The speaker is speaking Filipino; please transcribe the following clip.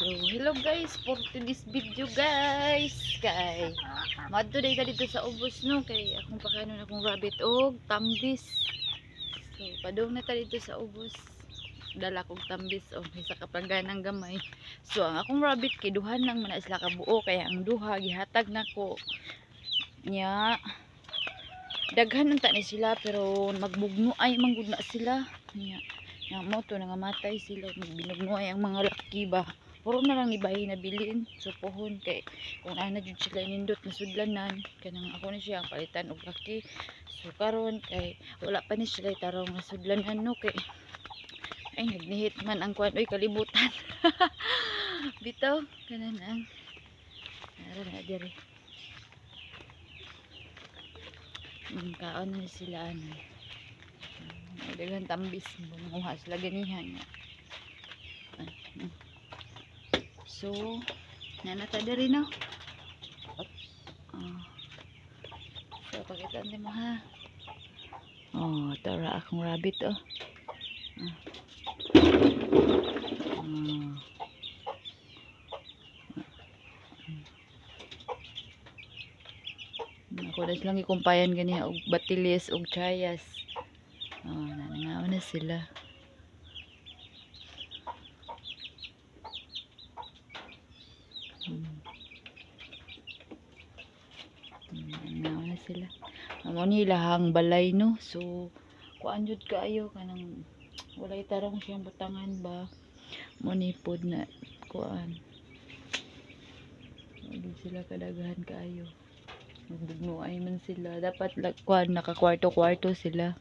So, hello guys, for today's video guys. Kay, madto day ta dito sa ubos no. Kay akong pakanon akong rabbit og tambis. So, padung na ta dito sa ubos. Dala kong tambis o isa ka pangganang gamay. So, ang akong rabbit kay duhan lang man na sila kabuo. Kaya ang duha gihatag nako nya. Daghan unta ni sila pero magbugno ay manggud na sila. Nya, yang mo to nangamatay sila. Binugno ay ang mga laki ba. Puro na lang ibahin na bilin so pohon kay kung ana jud sila nindot na sudlanan kanang ako na siya ang palitan og laki. So karon kay wala pa ni sila tarong na sudlanan no kay ay nagnihit man ang kuan oy kalibutan. Bitaw kanan ang ara na diri. Kaon na sila ano. Daghang tambis bunguha sila ganihan. So, nanata diri no. So, pakitaan din mo ha. Oh, tara akong rabbit oh. Ako na silang ikumpayan ganiha og batilis og chayas. Oh, nanangaw na sila. Nanangaw na sila. Amo ni lahang balay no. So, kuan jud kaayo kanang walay tarong siyang butangan ba. Mo ni pod na kuan. Hindi sila kadaghan kaayo. Magbugno ay man sila. Dapat kuan naka kwarto-kwarto sila.